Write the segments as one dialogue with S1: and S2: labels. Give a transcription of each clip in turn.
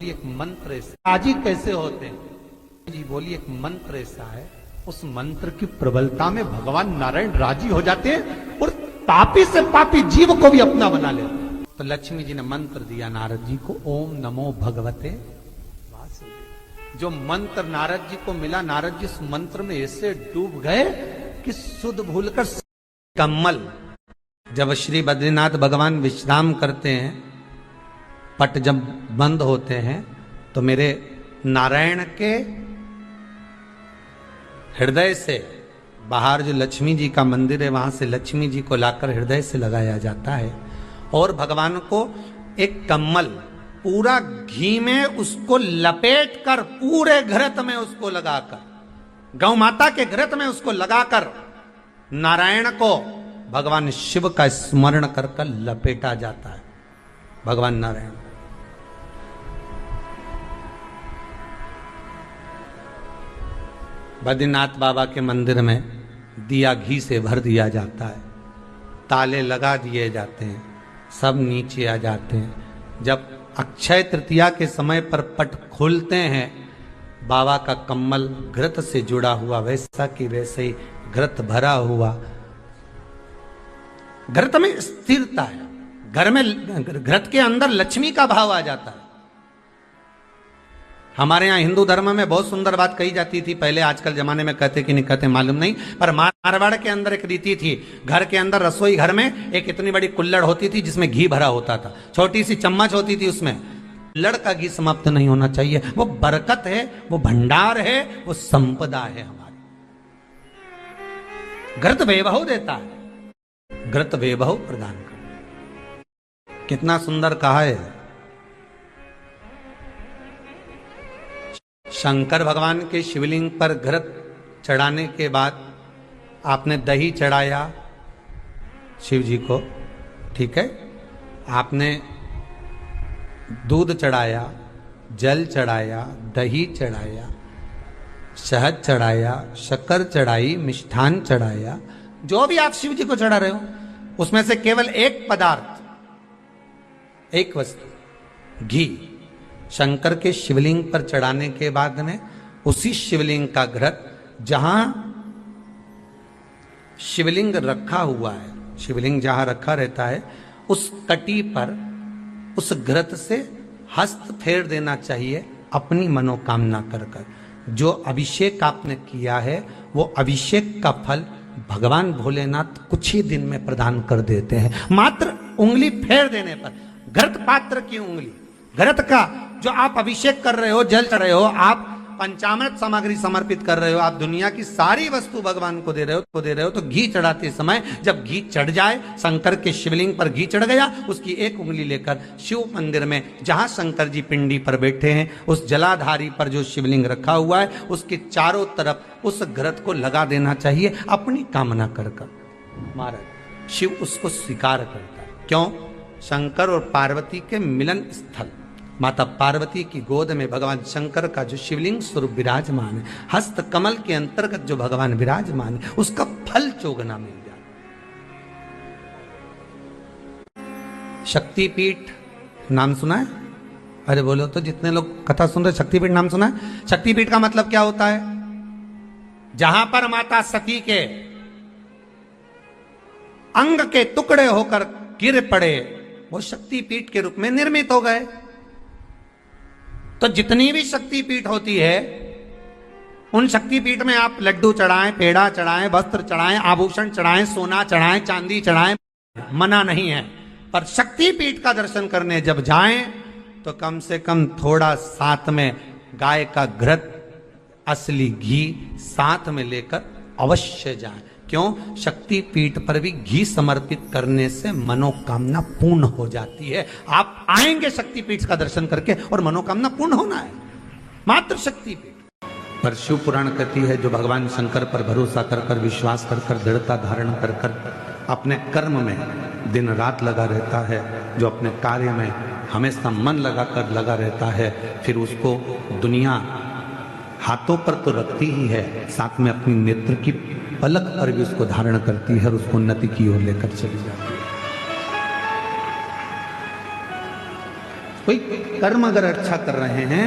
S1: एक मंत्र राजी कैसे होते हैं जी? बोली एक मंत्र ऐसा है, उस मंत्र की प्रबलता में भगवान नारायण राजी हो जाते हैं और पापी से पापी जीव को भी अपना बना लेते हैं। तो लक्ष्मी जी ने मंत्र दिया नारद जी को, ओम नमो भगवते वासुदेव। जो मंत्र नारद जी को मिला, नारद जी उस मंत्र में ऐसे डूब गए कि सुध भूलकर कमल। जब श्री बद्रीनाथ भगवान विश्राम करते हैं, पट जब बंद होते हैं, तो मेरे नारायण के हृदय से बाहर जो लक्ष्मी जी का मंदिर है, वहां से लक्ष्मी जी को लाकर हृदय से लगाया जाता है और भगवान को एक कम्मल पूरा घी में उसको लपेट कर, पूरे घृत में उसको लगाकर, गौ माता के घृत में उसको लगाकर नारायण को भगवान शिव का स्मरण कर कर लपेटा जाता है। भगवान नारायण बद्रीनाथ बाबा के मंदिर में दिया घी से भर दिया जाता है, ताले लगा दिए जाते हैं, सब नीचे आ जाते हैं। जब अक्षय तृतीया के समय पर पट खोलते हैं, बाबा का कम्मल घृत से जुड़ा हुआ वैसा कि वैसे ही घृत भरा हुआ, घृत में स्थिरता है, घर में घृत के अंदर लक्ष्मी का भाव आ जाता है। हमारे यहाँ हिंदू धर्म में बहुत सुंदर बात कही जाती थी पहले, आजकल जमाने में कहते कि नहीं कहते मालूम नहीं, पर मारवाड़ के अंदर एक रीति थी। घर के अंदर रसोई घर में एक इतनी बड़ी कुल्लड़ होती थी जिसमें घी भरा होता था, छोटी सी चम्मच होती थी उसमें। कुल्लड़ का घी समाप्त नहीं होना चाहिए, वो बरकत है, वो भंडार है, वो संपदा है हमारी। घृत वैभव देता है, घृत वैभव प्रदान कर। कितना सुंदर कहा है। शंकर भगवान के शिवलिंग पर घृत चढ़ाने के बाद आपने दही चढ़ाया शिव जी को, ठीक है, आपने दूध चढ़ाया, जल चढ़ाया, दही चढ़ाया, शहद चढ़ाया, शक्कर चढ़ाई, मिष्ठान चढ़ाया, जो भी आप शिव जी को चढ़ा रहे हो उसमें से केवल एक पदार्थ, एक वस्तु, घी शंकर के शिवलिंग पर चढ़ाने के बाद में उसी शिवलिंग का घृत, जहां शिवलिंग रखा हुआ है, शिवलिंग जहां रखा रहता है, उस कटी पर उस घृत से हस्त फेर देना चाहिए अपनी मनोकामना कर कर। जो अभिषेक आपने किया है वो अभिषेक का फल भगवान भोलेनाथ कुछ ही दिन में प्रदान कर देते हैं। मात्र उंगली फेर देने पर, घृत पात्र की उंगली, घृत का जो आप अभिषेक कर रहे हो, जल चढ़ रहे हो, आप पंचामृत सामग्री समर्पित कर रहे हो, आप दुनिया की सारी वस्तु भगवान को दे रहे हो, तो घी चढ़ाते समय जब घी चढ़ जाए, शंकर के शिवलिंग पर घी चढ़ गया, उसकी एक उंगली लेकर शिव मंदिर में जहां शंकर जी पिंडी पर बैठे हैं, उस जलाधारी पर जो शिवलिंग रखा हुआ है, उसके चारों तरफ उस घृत को लगा देना चाहिए अपनी कामना कर कर। महाराज शिव उसको स्वीकार करता है। क्यों? शंकर और पार्वती के मिलन स्थल, माता पार्वती की गोद में भगवान शंकर का जो शिवलिंग स्वरूप विराजमान है, हस्त कमल के अंतर्गत जो भगवान विराजमान है, उसका फल चोगना मिल जाए। शक्तिपीठ नाम सुना है? अरे बोलो तो, जितने लोग कथा सुन रहे, शक्तिपीठ नाम सुना है? शक्तिपीठ का मतलब क्या होता है? जहां पर माता सती के अंग के टुकड़े होकर गिर पड़े, वो शक्तिपीठ के रूप में निर्मित हो गए। तो जितनी भी शक्तिपीठ होती है, उन शक्तिपीठ में आप लड्डू चढ़ाएं, पेड़ा चढ़ाएं, वस्त्र चढ़ाएं, आभूषण चढ़ाएं, सोना चढ़ाएं, चांदी चढ़ाएं, मना नहीं है। पर शक्तिपीठ का दर्शन करने जब जाएं तो कम से कम थोड़ा साथ में गाय का घृत, असली घी साथ में लेकर अवश्य जाएं। क्यों? शक्तिपीठ पर भी घी समर्पित करने से मनोकामना पूर्ण हो जाती है। आप आएंगे शक्तिपीठ का दर्शन करके और मनोकामना पूर्ण होना है, मात्र शक्तिपीठ पर। शिव पुराण कहती है, जो भगवान शंकर पर भरोसा कर कर, विश्वास कर कर, दृढ़ता धारण कर कर अपने कर्म में दिन रात लगा रहता है, जो अपने कार्य में हमेशा मन लगाकर लगा रहता है, फिर उसको दुनिया हाथों पर तो रखती ही है, साथ में अपनी नेत्र की पलक पर भी उसको धारण करती है और उसको उन्नति की ओर लेकर चली जाती है। कोई कर्म अगर अच्छा कर रहे हैं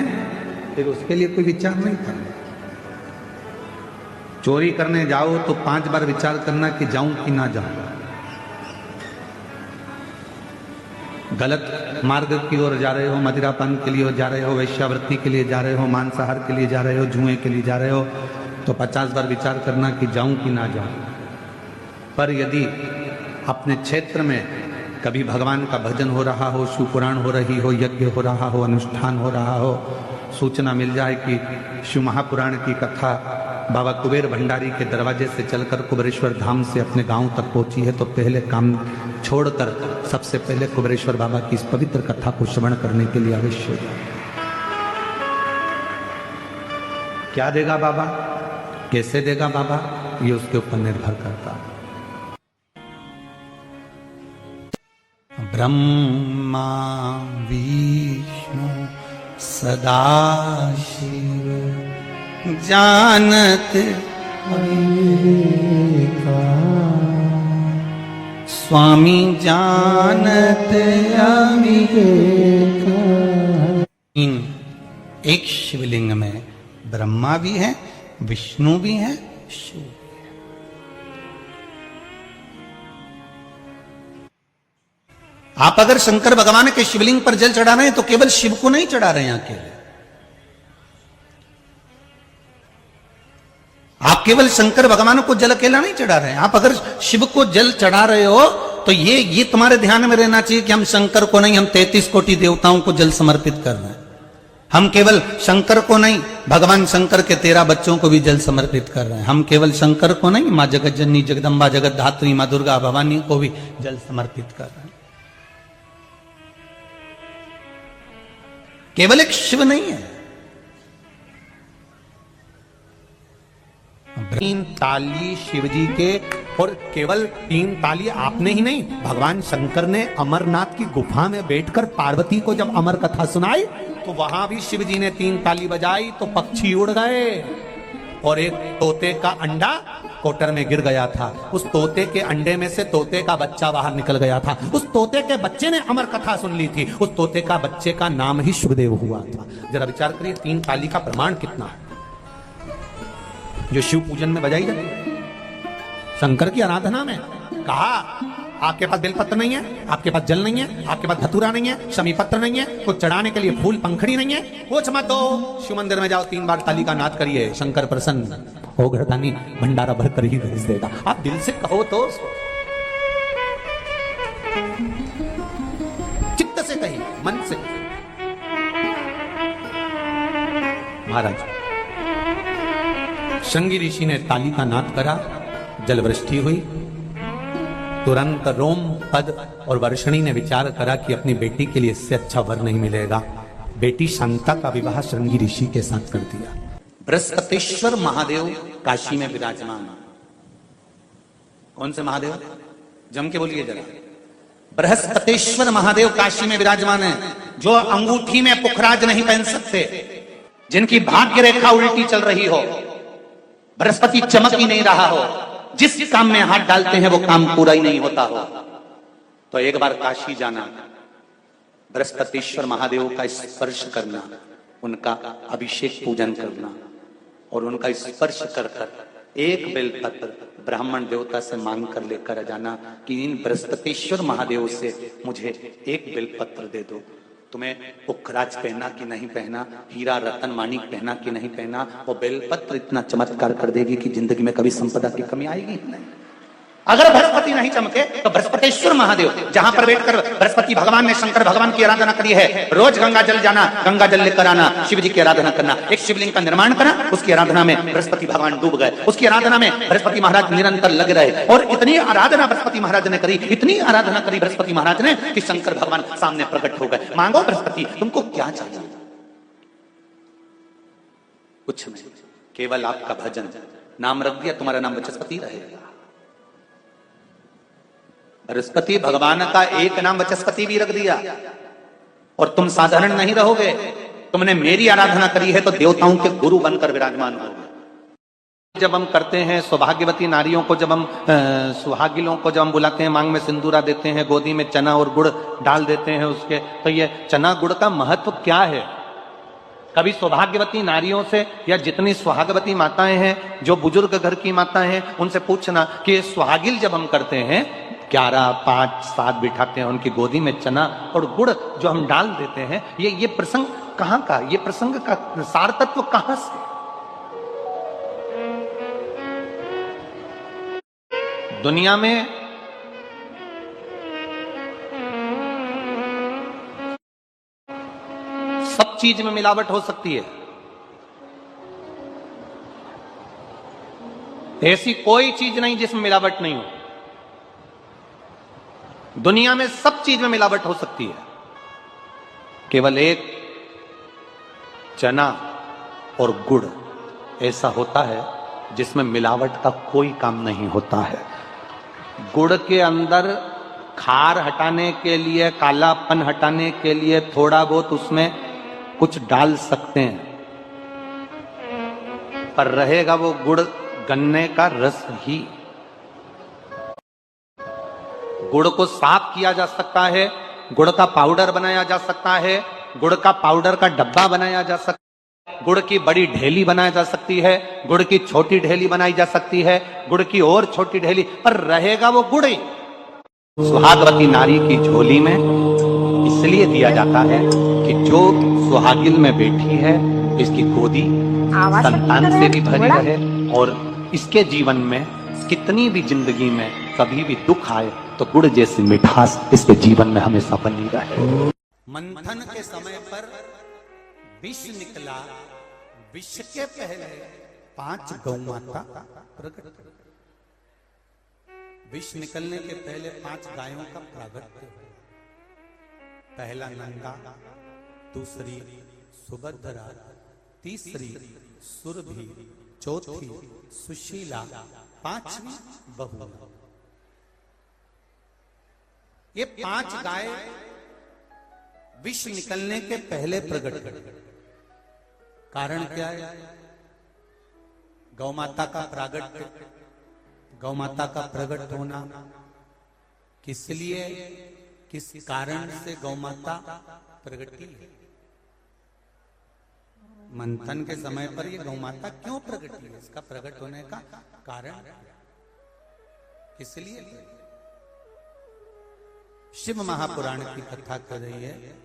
S1: फिर उसके लिए कोई विचार नहीं करना। चोरी करने जाओ तो 5 बार विचार करना कि जाऊं कि ना जाऊं। गलत मार्ग की ओर जा रहे हो, मदिरापान के लिए जा रहे हो, वैश्यावृत्ति के लिए जा रहे हो, मांसाहार के लिए जा रहे हो, जुए के लिए जा रहे हो, तो 50 बार विचार करना कि जाऊं कि ना जाऊं। पर यदि अपने क्षेत्र में कभी भगवान का भजन हो रहा हो, शिव पुराण हो रही हो, यज्ञ हो रहा हो, अनुष्ठान हो रहा हो, सूचना मिल जाए कि शिव महापुराण की कथा बाबा कुबेर भंडारी के दरवाजे से चलकर कुबेरेश्वर धाम से अपने गांव तक पहुंची है, तो पहले काम छोड़कर सबसे पहले कुबेरेश्वर बाबा की इस पवित्र कथा को श्रवण करने के लिए अवश्य। क्या देगा बाबा, कैसे देगा बाबा, ये उसके ऊपर निर्भर करता। ब्रह्मा विष्णु सदाशिव जानत स्वामी जानत एक शिवलिंग में ब्रह्मा भी है, विष्णु भी है, शिव भी है। आप अगर शंकर भगवान के शिवलिंग पर जल चढ़ा रहे हैं तो केवल शिव को नहीं चढ़ा रहे हैं अकेले, आप केवल शंकर भगवान को जल अकेला नहीं चढ़ा रहे हैं। आप अगर शिव को जल चढ़ा रहे हो तो ये तुम्हारे ध्यान में रहना चाहिए कि हम शंकर को नहीं, हम 33 कोटि देवताओं को जल समर्पित कर रहे हैं। हम केवल शंकर को नहीं, भगवान शंकर के 13 बच्चों को भी जल समर्पित कर रहे हैं। हम केवल शंकर को नहीं, मां जगत जननी जगदम्बा जगत धात्री मां दुर्गा भवानी को भी जल समर्पित कर रहे हैं। केवल एक शिव नहीं है। 3 ताली शिव जी के, और केवल 3 ताली आपने ही नहीं, भगवान शंकर ने अमरनाथ की गुफा में बैठकर पार्वती को जब अमर कथा सुनाई तो वहां भी शिव जी ने 3 ताली बजाई तो पक्षी उड़ गए और एक तोते का अंडा कोटर में गिर गया था। उस तोते के अंडे में से तोते का बच्चा बाहर निकल गया था। उस तोते के बच्चे ने अमर कथा सुन ली थी। उस तोते का बच्चे का नाम ही शिवदेव हुआ था। जरा विचार करिए 3 ताली का प्रमाण कितना है जो शिव पूजन में बजाई जाती है, शंकर की आराधना में। कहा आपके पास बेलपत्र नहीं है, आपके पास जल नहीं है, आपके पास धतूरा नहीं है, शमी पत्र नहीं है, कुछ चढ़ाने के लिए फूल पंखड़ी नहीं है, कुछ मत दो, शिव मंदिर में जाओ 3 बार ताली का नाद करिए, शंकर प्रसन्न हो घरदानी भंडारा भर कर ही भेज देगा। आप दिल से कहो तो, चित्त से कहिए, मन से। महाराज शृंगी ऋषि ने ताली का नाद करा, जलवृष्टि हुई। तुरंत रोम पद और वर्षणी ने विचार करा कि अपनी बेटी के लिए इससे अच्छा वर नहीं मिलेगा। बेटी शांता का विवाह शृंगी ऋषि के साथ कर दिया। बृहस्पतिश्वर महादेव काशी में विराजमान। कौन से महादेव, जम के बोलिए जरा। बृहस्पतिश्वर महादेव काशी में विराजमान है, जो अंगूठी में पुखराज नहीं पहन सकते, जिनकी भाग्य रेखा उल्टी चल रही हो, बृहस्पति चमक ही नहीं रहा हो, जिस काम में हाथ डालते हैं वो काम पूरा ही नहीं होता हो, तो एक बार काशी जाना, बृहस्पतिश्वर महादेव का स्पर्श करना, उनका अभिषेक पूजन करना और उनका स्पर्श कर कर एक बेलपत्र ब्राह्मण देवता से मांग कर लेकर जाना कि इन बृहस्पतिश्वर महादेव से मुझे एक बेलपत्र दे दो। तुम्हें पुखराज पहना कि नहीं पहना, हीरा रतन माणिक पहना कि नहीं पहना, वो बेलपत्र इतना चमत्कार कर देगी कि जिंदगी में कभी संपदा की कमी आएगी नहीं। अगर बृहस्पति नहीं चमके तो बृहस्पतिश्वर महादेव, जहां पर बैठकर बृहस्पति भगवान ने शंकर भगवान की आराधना करी है, रोज गंगा जल जाना, गंगा जल लेकर आना, शिव जी की आराधना करना, एक शिवलिंग का निर्माण करा, उसकी आराधना में बृहस्पति भगवान डूब गए, उसकी आराधना में बृहस्पति महाराज निरंतर लगे रहे और इतनी आराधना बृहस्पति महाराज ने करी, इतनी आराधना करी बृहस्पति महाराज ने कि शंकर भगवान सामने प्रकट हो गए। मांगो बृहस्पति, तुमको क्या चाहिए? कुछ नहीं, केवल आपका भजन। नाम रख दिया, तुम्हारा नाम बृहस्पति रहेगा। बृहस्पति भगवान का एक नाम बृहस्पति भी रख दिया और तुम साधारण नहीं रहोगे, तुमने मेरी आराधना करी है तो देवताओं के गुरु बनकर विराजमान होगे। जब हम करते हैं, सौभाग्यवती नारियों को जब हम सुहागिलों को जब हम बुलाते हैं, मांग में सिंदूरा देते हैं, गोदी में चना और गुड़ डाल देते हैं उसके, तो ये चना गुड़ का महत्व क्या है? कभी सौभाग्यवती नारियों से या जितनी सुहागवती माताएं हैं, जो बुजुर्ग घर की माताएं हैं, उनसे पूछना कि सुहागिल जब हम करते हैं 11, 5, 7 बिठाते हैं, उनकी गोदी में चना और गुड़ जो हम डाल देते हैं, ये प्रसंग कहां का, ये प्रसंग का सार तत्व कहां से? दुनिया में सब चीज में मिलावट हो सकती है, ऐसी कोई चीज नहीं जिसमें मिलावट नहीं हो। दुनिया में सब चीज में मिलावट हो सकती है, केवल एक चना और गुड़ ऐसा होता है जिसमें मिलावट का कोई काम नहीं होता है। गुड़ के अंदर खार हटाने के लिए, कालापन हटाने के लिए थोड़ा बहुत उसमें कुछ डाल सकते हैं, पर रहेगा वो गुड़ गन्ने का रस ही। गुड़ को साफ किया जा सकता है, गुड़ का पाउडर बनाया जा सकता है, गुड़ का पाउडर का डब्बा बनाया जा सकता है, गुड़ की बड़ी ढेली बनाई जा सकती है, गुड़ की छोटी ढेली बनाई जा सकती है, गुड़ की और छोटी ढेली, पर रहेगा वो गुड़ ही। सुहागवती नारी की झोली में इसलिए दिया जाता है कि जो सुहागिल में बैठी है, इसकी गोदी संतान से भी भरी रहे और इसके जीवन में कितनी भी जिंदगी में कभी भी दुख आए तो गुड़ जैसी मिठास इसके जीवन में हमेशा बनी रहे। मंथन के समय पर विष निकला, विष के पहले 5 गौ माता प्रकट। विष निकलने के पहले 5 गायों का प्रागट्य। पहला नंदा, दूसरी सुभद्रा, तीसरी सुरभि, चौथी सुशीला, 5वीं बहू। ये 5 गाय विष निकलने के पहले प्रकट कर। कारण क्या है? गौ माता का प्रागट्य, गौ माता का प्रकट होना, किस लिए, किस कारण से गौ माता प्रगटी है? मंथन के समय पर ये गौ माता क्यों प्रगटी है? इसका प्रकट होने का कारण किस लिए? शिव महापुराण की कथा कर रही है,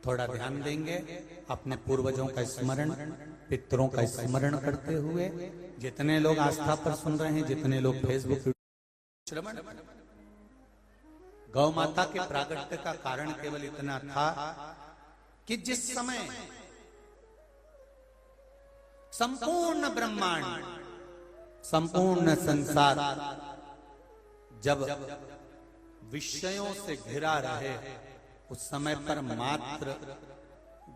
S1: थोड़ा ध्यान देंगे, अपने पूर्वजों का स्मरण, पितरों का स्मरण करते हुए। जितने लोग आस्था पर सुन रहे हैं, जितने लोग फेसबुक श्रवण, गौ माता के प्रागट्य का कारण केवल इतना था कि जिस समय संपूर्ण ब्रह्मांड, संपूर्ण संसार जब विषयों से घिरा रहे, उस समय पर मात्र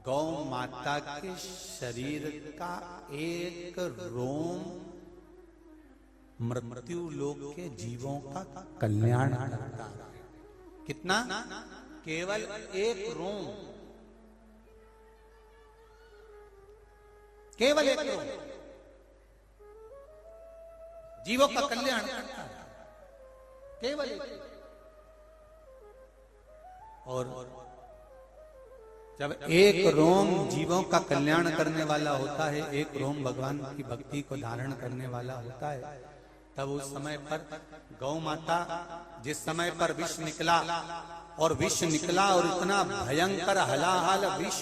S1: गौ माता के शरीर का एक रोम मृत्यु लोक के जीवों का कल्याण करता है। कितना? केवल एक रोम, केवल एक रोम जीवों का कल्याण करता है, केवल एक। और जब एक रोम जीवों का कल्याण करने वाला होता है, एक रोम भगवान की भक्ति को धारण करने वाला होता है, तब उस समय पर गौ माता, जिस समय पर विष निकला और विष निकला और इतना भयंकर हलाहल विष,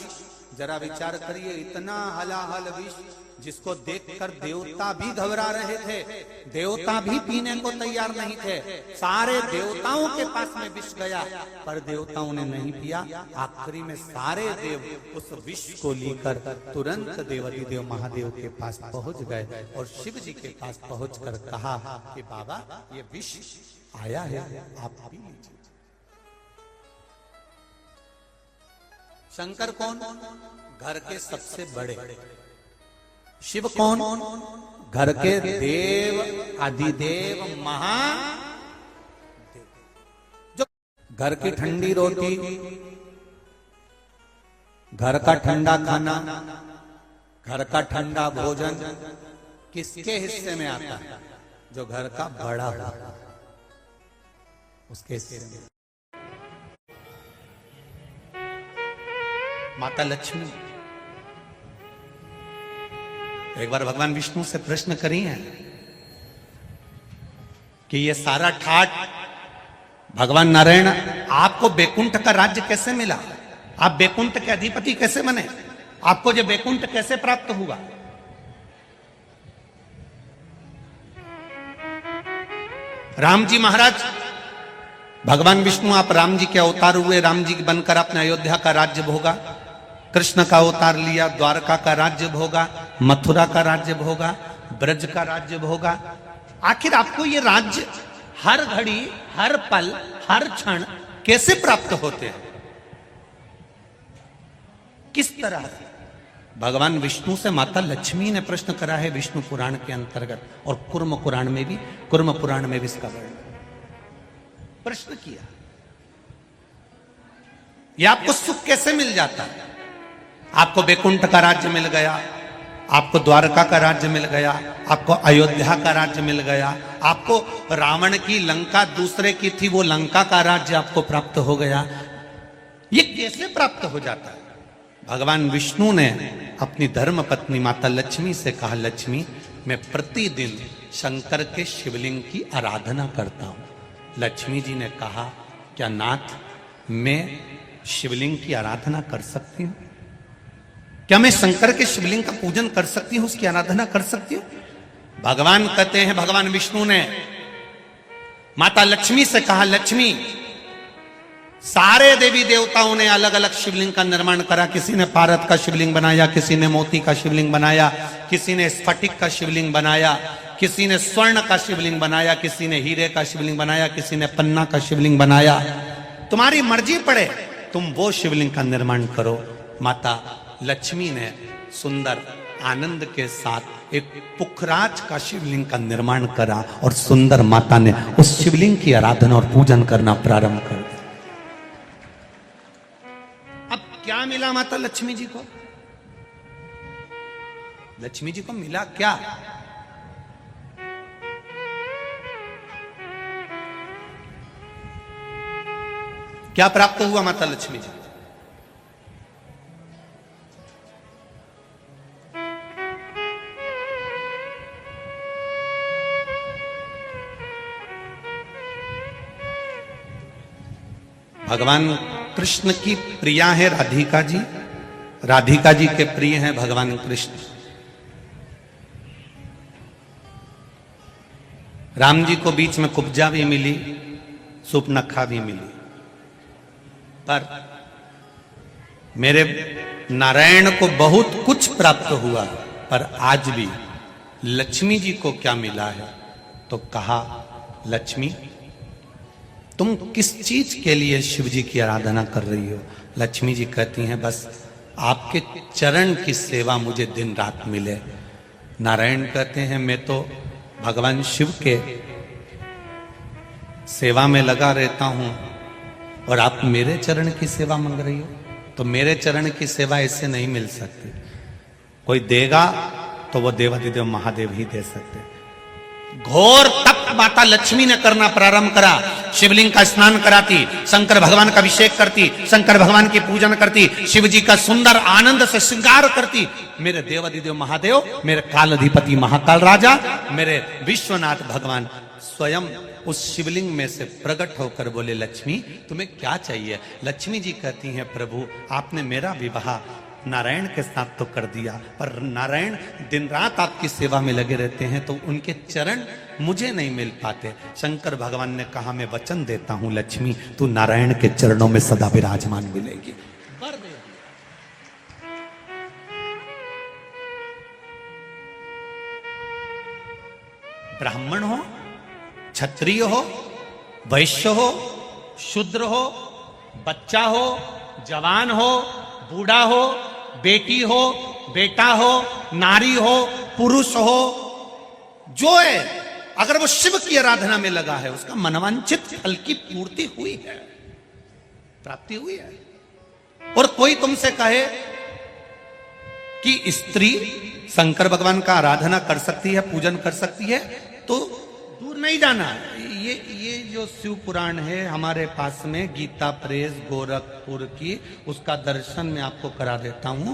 S1: जरा विचार करिए, इतना हलाहल विष जिसको देखकर देवता भी घबरा रहे थे, देवता भी पीने को तैयार नहीं थे। सारे देवताओं के पास में विष गया, पर देवताओं ने नहीं पिया। आखिरी में सारे देव उस विष को लेकर तुरंत देवाधिदेव महादेव के पास पहुंच गए और शिव जी के पास पहुंचकर कहा कि बाबा, ये विष आया है, आप पी लीजिए। शंकर कौन? घर के सबसे बड़े। शिव कौन? घर के देव, अधिदेव, महादेव। जो घर की ठंडी रोटी, घर का ठंडा खाना, घर का ठंडा भोजन किसके हिस्से में आता है? जो घर का बड़ा हो, उसके हिस्से में। माता लक्ष्मी एक बार भगवान विष्णु से प्रश्न करी है कि ये सारा ठाट भगवान नारायण, आपको बैकुंठ का राज्य कैसे मिला? आप बैकुंठ के अधिपति कैसे बने? आपको ये बैकुंठ कैसे प्राप्त हुआ? राम जी महाराज, भगवान विष्णु आप राम जी के अवतार हुए, राम जी बनकर आपने अयोध्या का राज्य भोगा, कृष्ण का अवतार लिया, द्वारका का राज्य भोगा, मथुरा का राज्य भोगा, ब्रज का राज्य भोगा। आखिर आपको ये राज्य हर घड़ी, हर पल, हर क्षण कैसे प्राप्त होते हैं? किस तरह? भगवान विष्णु से माता लक्ष्मी ने प्रश्न करा है विष्णु पुराण के अंतर्गत, और कुर्म पुराण में भी, कुर्म पुराण में भी इसका वर्णन प्रश्न किया। यह आपको सुख कैसे मिल जाता है? आपको बैकुंठ का राज्य मिल गया, आपको द्वारका का राज्य मिल गया, आपको अयोध्या का राज्य मिल गया, आपको रावण की लंका दूसरे की थी वो लंका का राज्य आपको प्राप्त हो गया। ये कैसे प्राप्त हो जाता है? भगवान विष्णु ने अपनी धर्म पत्नी माता लक्ष्मी से कहा, लक्ष्मी मैं प्रतिदिन शंकर के शिवलिंग की आराधना करता हूं। लक्ष्मी जी ने कहा, क्या नाथ मैं शिवलिंग की आराधना कर सकती हूं? क्या मैं शंकर के शिवलिंग का पूजन कर सकती हूं, उसकी आराधना कर सकती हूं? भगवान कहते हैं, भगवान विष्णु ने माता लक्ष्मी से कहा, लक्ष्मी सारे देवी देवताओं ने अलग अलग शिवलिंग का निर्माण करा। किसी ने पारद का शिवलिंग बनाया, किसी ने मोती का शिवलिंग बनाया, किसी ने स्फटिक का शिवलिंग बनाया, किसी ने स्वर्ण का शिवलिंग बनाया, किसी ने हीरे का शिवलिंग बनाया, किसी ने पन्ना का शिवलिंग बनाया। तुम्हारी मर्जी पड़े, तुम वो शिवलिंग का निर्माण करो। माता लक्ष्मी ने सुंदर आनंद के साथ एक पुखराज का शिवलिंग का निर्माण करा और सुंदर माता ने उस शिवलिंग की आराधना और पूजन करना प्रारंभ कर दिया। अब क्या मिला माता लक्ष्मी जी को? लक्ष्मी जी को मिला क्या? क्या प्राप्त हुआ माता लक्ष्मी जी? भगवान कृष्ण की प्रिया है राधिका जी, राधिका जी के प्रिय हैं भगवान कृष्ण। राम जी को बीच में कुब्जा भी मिली, सुपनखा भी मिली, पर मेरे नारायण को बहुत कुछ प्राप्त हुआ, पर आज भी लक्ष्मी जी को क्या मिला है? तो कहा, लक्ष्मी तुम किस चीज के लिए शिव जी की आराधना कर रही हो? लक्ष्मी जी कहती हैं, बस आपके चरण की सेवा मुझे दिन रात मिले। नारायण कहते हैं, मैं तो भगवान शिव के सेवा में लगा रहता हूं और आप मेरे चरण की सेवा मांग रही हो? तो मेरे चरण की सेवा ऐसे नहीं मिल सकती। कोई देगा तो वो देवाधिदेव महादेव ही दे सकते। घोर तप माता लक्ष्मी ने करना प्रारंभ करा। शिवलिंग का स्नान कराती, शंकर भगवान का अभिषेक करती, शंकर भगवान की पूजन करती, शिव जी का सुंदर आनंद से श्रृंगार करती। मेरे देवाधिदेव महादेव, मेरे कालाधिपति महाकाल राजा, मेरे विश्वनाथ भगवान स्वयं उस शिवलिंग में से प्रकट होकर बोले, लक्ष्मी तुम्हें क्या चाहिए? लक्ष्मी जी कहती हैं, प्रभु आपने मेरा विवाह नारायण के साथ तो कर दिया, पर नारायण दिन रात आपकी सेवा में लगे रहते हैं, तो उनके चरण मुझे नहीं मिल पाते। शंकर भगवान ने कहा, मैं वचन देता हूं लक्ष्मी, तू नारायण के चरणों में सदा विराजमान मिलेगी। ब्राह्मण हो, क्षत्रिय हो, वैश्य हो, शूद्र हो, बच्चा हो, जवान हो, बूढ़ा हो, बेटी हो, बेटा हो, नारी हो, पुरुष हो, जो है अगर वो शिव की आराधना में लगा है, उसका मनवांछित फल की पूर्ति हुई है, प्राप्ति हुई है। और कोई तुमसे कहे कि स्त्री शंकर भगवान का आराधना कर सकती है, पूजन कर सकती है, तो दूर नहीं जाना। ये जो शिव पुराण है हमारे पास में, गीता प्रेस गोरखपुर की, उसका दर्शन मैं आपको करा देता हूं।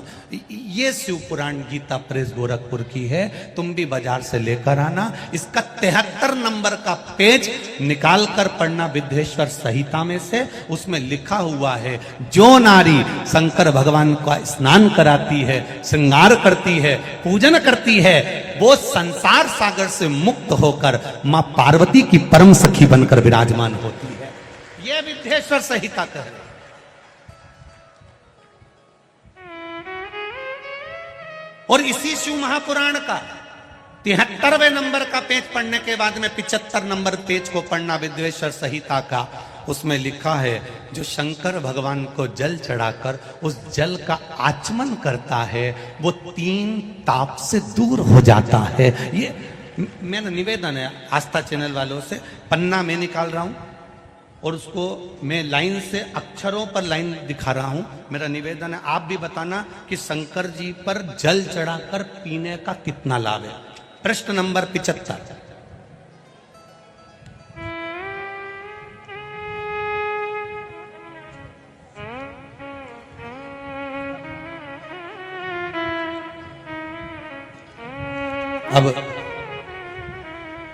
S1: ये शिव पुराण गीता प्रेस गोरखपुर की है, तुम भी बाजार से लेकर आना। इसका 73 नंबर का पेज निकाल कर पढ़ना विद्येश्वर संहिता में से। उसमें लिखा हुआ है, जो नारी शंकर भगवान का स्नान कराती है, श्रृंगार करती है, पूजन करती है, वो संसार सागर से मुक्त होकर मां पार्वती की परम सखी बनकर विराजमान होती है। यह विद्येश्वर संहिता कह रहे। और इसी शिव महापुराण का 73वें नंबर का पेज पढ़ने के बाद में 75 नंबर पेज को पढ़ना विद्येश्वर संहिता का। उसमें लिखा है, जो शंकर भगवान को जल चढ़ाकर उस जल का आचमन करता है, वो 3 ताप से दूर हो जाता है। ये मेरा निवेदन है आस्था चैनल वालों से। पन्ना मैं निकाल रहा हूं और उसको मैं लाइन से, अक्षरों पर लाइन दिखा रहा हूं। मेरा निवेदन है, आप भी बताना कि शंकर जी पर जल चढ़ाकर पीने का कितना लाभ है। प्रश्न नंबर 75। अब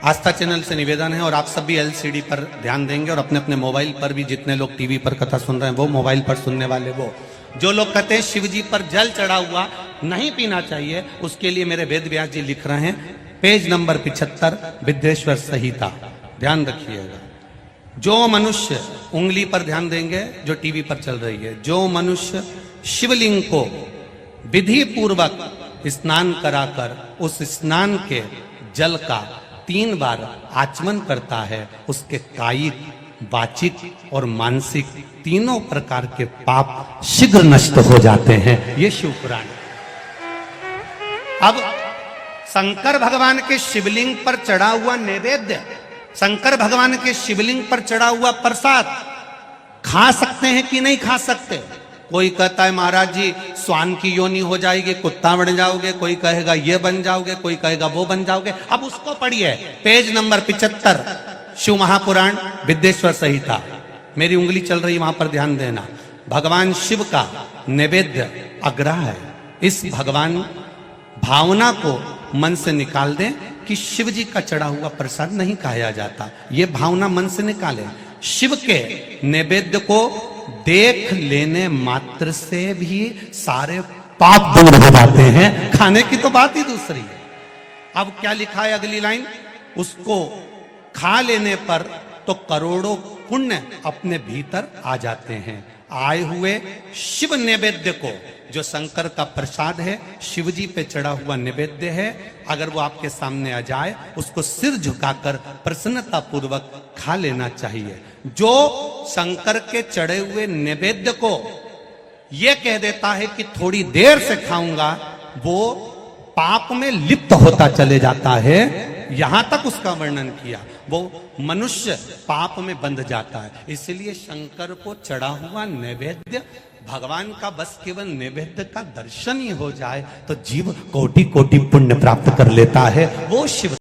S1: आस्था चैनल से निवेदन है, और आप सब भी एलसीडी पर ध्यान देंगे, और अपने अपने मोबाइल पर भी, जितने लोग टीवी पर कथा सुन रहे हैं वो, मोबाइल पर सुनने वाले वो, जो लोग कहते हैं शिव जी पर जल चढ़ा हुआ नहीं पीना चाहिए, उसके लिए मेरे वेद व्यास जी लिख रहे हैं, पेज नंबर 75 विद्येश्वर संहिता। ध्यान रखिएगा। जो मनुष्य, उंगली पर ध्यान देंगे जो टीवी पर चल रही है, जो मनुष्य शिवलिंग को विधि पूर्वक स्नान कराकर उस स्नान के जल का 3 बार आचमन करता है, उसके कायिक, वाचिक और मानसिक तीनों प्रकार के पाप शीघ्र नष्ट हो जाते हैं। ये शिव पुराण। अब शंकर भगवान के शिवलिंग पर चढ़ा हुआ नैवेद्य, शंकर भगवान के शिवलिंग पर चढ़ा हुआ प्रसाद खा सकते हैं कि नहीं खा सकते? कोई कहता है महाराज जी स्वान की योनि हो जाएगी, कुत्ता बन जाओगे, कोई कहेगा ये बन जाओगे, कोई कहेगा वो बन जाओगे। अब उसको पढ़िए, पेज नंबर 75 शिव महापुराण विद्येश्वर संहिता। मेरी उंगली चल रही, वहां पर ध्यान देना। भगवान शिव का नैवेद्य अग्रह है। इस भगवान भावना को मन से निकाल दें कि शिव जी का चढ़ा हुआ प्रसाद नहीं खाया जाता। ये भावना मन से निकालें। शिव के नैवेद्य को देख लेने मात्र से भी सारे पाप दूर हो जाते हैं। खाने की तो बात ही दूसरी है। अब क्या लिखा है अगली लाइन, उसको खा लेने पर तो करोड़ों पुण्य अपने भीतर आ जाते हैं। आए हुए शिव नैवेद्य को, जो शंकर का प्रसाद है, शिव जी पे चढ़ा हुआ नैवेद्य है, अगर वो आपके सामने आ जाए, उसको सिर झुकाकर प्रसन्नता पूर्वक खा लेना चाहिए। जो शंकर के चढ़े हुए नैवेद्य को ये कह देता है कि थोड़ी देर से खाऊंगा, वो पाप में लिप्त होता चले जाता है। यहां तक उसका वर्णन किया। वो मनुष्य पाप में बंध जाता है। इसलिए शंकर को चढ़ा हुआ नैवेद्य, भगवान का बस केवल नैवेद्य का दर्शन ही हो जाए तो जीव कोटि कोटि पुण्य प्राप्त कर लेता है। वो शिव